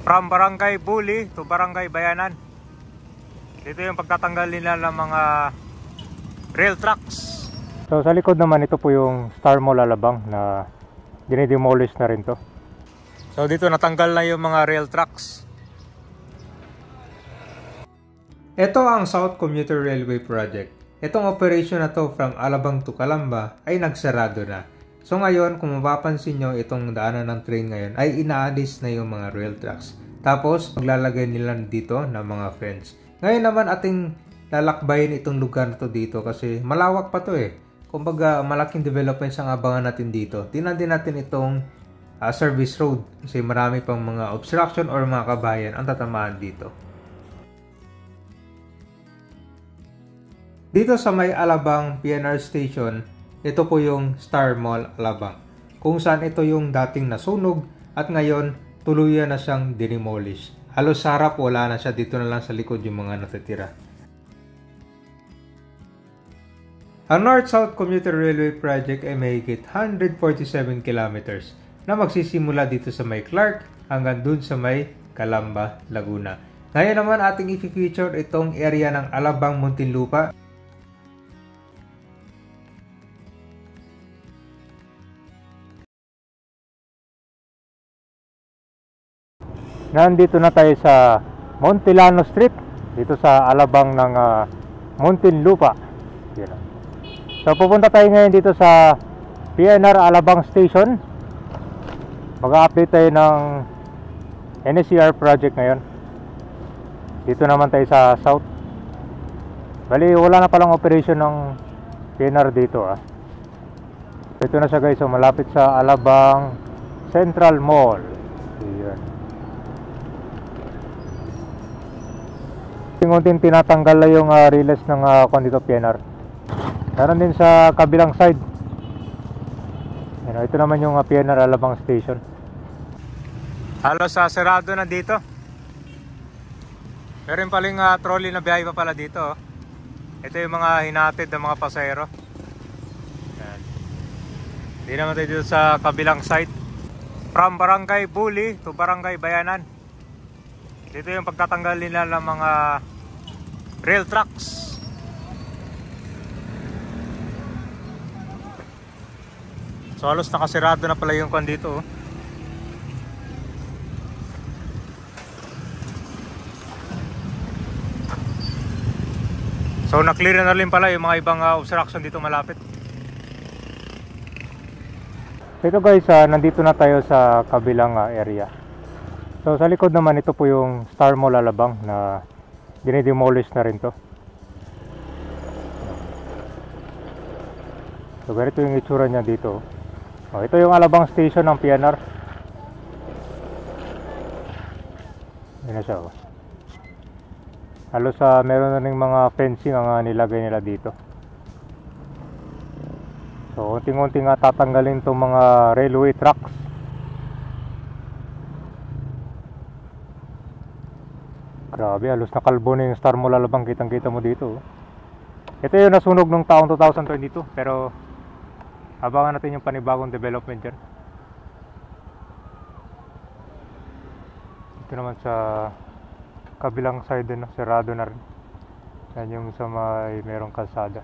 From Barangay Buli to Barangay Bayanan. Dito yung pagtatanggal nila ng mga rail tracks. So sa likod naman ito po yung Star Mall Alabang na dinidemolish na rin to. So dito natanggal na yung mga rail tracks. Ito ang South Commuter Railway Project. Itong operation na to from Alabang to Calamba ay nagsarado na. So ngayon, kung mapapansin nyo, itong daanan ng train ngayon ay inaalis na yung mga rail tracks. Tapos, maglalagay nila dito ng mga fence. Ngayon naman ating lalakbayin itong lugar na to dito kasi malawak pa to eh. Kumbaga, malaking developments ang abangan natin dito. Tingnan din natin itong service road kasi marami pang mga obstruction or mga kabayan ang tatamaan dito. Dito sa may Alabang PNR Station, ito po yung Star Mall Alabang, kung saan ito yung dating nasunog at ngayon tuluyan na siyang dinemolish. Halos sa harap wala na siya, dito na lang sa likod yung mga natitira. Ang North-South Commuter Railway Project ay mahigit 147 kilometers na magsisimula dito sa may Clark hanggang dun sa may Calamba, Laguna. Ngayon naman ating i-feature itong area ng Alabang, Muntinlupa. Nandito na tayo sa Montillano Street, dito sa Alabang ng Muntinlupa. So pupunta tayo ngayon dito sa PNR Alabang Station. Mag-update tayo ng NSCR project ngayon. Dito naman tayo sa South. Bali wala na palang operation ng PNR dito Ito na siya guys, so malapit sa Alabang Central Mall. Ayan. Unting tinatanggal na yung relays ng dito PNR. Meron din sa kabilang side. Ito naman yung PNR Alabang Station. Halos sarado na dito. Meron paling trolley na biyahe pa pala dito. Ito yung mga hinatid ng mga pasahero. Hindi naman tayo dito sa kabilang side. From Barangay Buli to Barangay Bayanan. Dito yung pagtatanggal nila ng mga rail tracks. So halos nakasirado na pala yung dito. So na-clear na rin pala yung mga ibang obstruction dito malapit. Ito guys, nandito na tayo sa kabilang area. So sa likod naman ito po yung Star Mall Alabang na dinidemolish na rin to. So ganito yung itsura niya dito. Ito yung Alabang Station ng PNR. Yan na siya. Halos meron na ring mga fencing ang nilagay nila dito. So unting-unting tatanggalin itong mga railway tracks. Grabe, halos nakalbo na yung Star Mall Alabang, kitang-kita mo dito. Ito yung nasunog nung taong 2022, pero abangan natin yung panibagong development dyan. Ito naman sa kabilang side din, sarado na rin. Yan yung sa merong kalsada.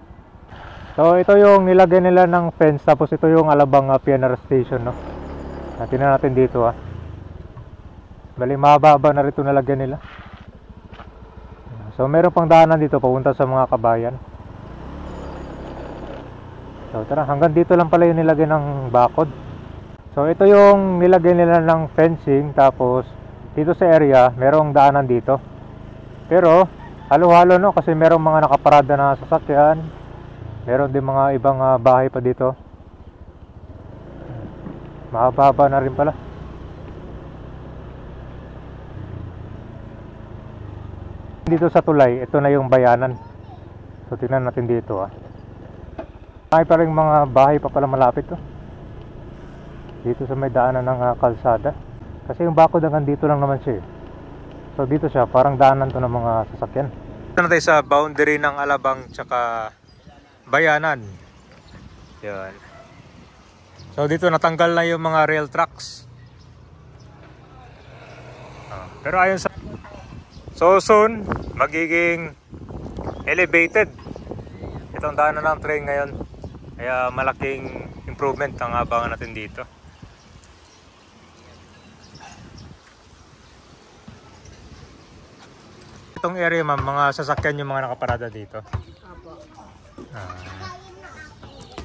So ito yung nilagay nila ng fence, tapos ito yung Alabang PNR Station, no? Tingnan natin dito Bali mahaba na rin ito nalagyan nila. So meron pang daanan dito papunta sa mga kabayan. So tara, hanggang dito lang pala yung nilagay ng bakod. So ito yung nilagay nila ng fencing, tapos dito sa area merong daanan dito. Pero halo-halo no, kasi merong mga nakaparada na sasakyan. Meron din mga ibang bahay pa dito. Mahaba na rin pala. Dito sa tulay, ito na yung bayanan. So tingnan natin dito May pa rin mga bahay pa pala malapit dito sa may daanan ng kalsada. Kasi yung bakod hanggang dito lang naman siya So dito siya, parang daanan to ng mga sasakyan. Ito na tayo sa boundary ng Alabang tsaka Bayanan. Yan. So dito natanggal na yung mga rail tracks. Pero ayon sa... So soon, magiging elevated itong daanan ng train ngayon. Kaya malaking improvement ang abangan natin dito. Itong area ma'am, mga sasakyan yung mga nakaparada dito. Opo.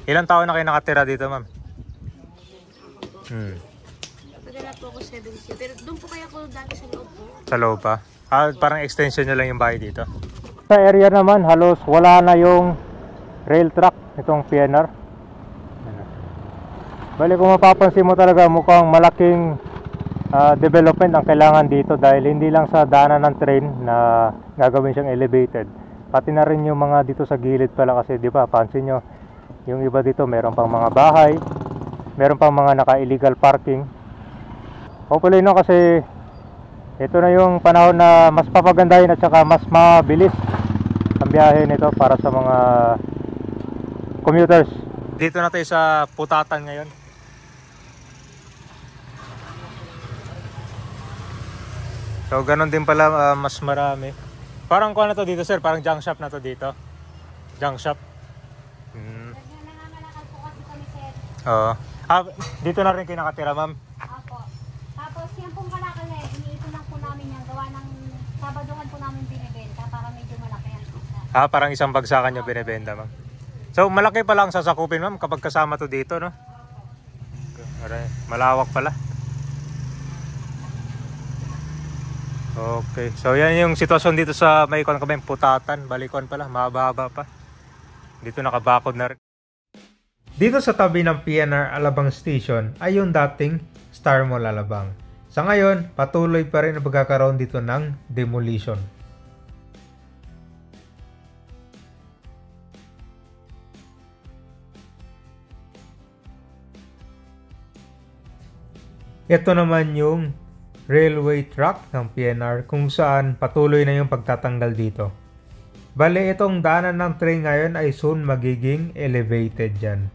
Ilang taon na kayo nakatira dito ma'am? Magana po ako 70. Pero doon po kaya ako dati sa loob po. Sa loob pa? Parang extension nyo lang yung bahay dito. Sa area naman, halos wala na yung rail track itong PNR. Bali kung mapapansin mo talaga, mukhang malaking development ang kailangan dito dahil hindi lang sa daanan ng train na gagawin siyang elevated, pati na rin yung mga dito sa gilid pala, kasi di ba pansin nyo yung iba dito meron pang mga bahay, meron pang mga naka-illegal parking. Hopefully no, kasi ito na yung panahon na mas papagandahin at saka mas mabilis ang biyahe nito para sa mga commuters. Dito na tayo sa Putatan ngayon. So ganun din pala, mas marami. Parang kuha na to dito sir, parang junk shop na to dito. Junk shop. Nangangalakal po kasi kami, sir. Oo. Dito na rin kayo nakatira ma'am. Opo. Tapos yan pong kalakal na iniipon lang po namin yan. Gawa ng Sabaduhan po namin binibenta para medyo malaki ang isa. Parang isang bagsakan nyo binibenta ma'am. So malaki pala ang sasakupin ma'am kapag kasama to dito, no? Alright. Malawak pala. Okay, so yan yung sitwasyon dito sa may ikon kami, Putatan, Balikon pala, mahaba pa. Dito nakabakod na rin. Dito sa tabi ng PNR Alabang Station ay yung dating Star Mall Alabang. Sa ngayon, patuloy pa rin ang pagkakaroon dito ng demolition. Ito naman yung railway track ng PNR kung saan patuloy na yung pagtatanggal dito. Bale, itong daanan ng train ngayon ay soon magiging elevated dyan.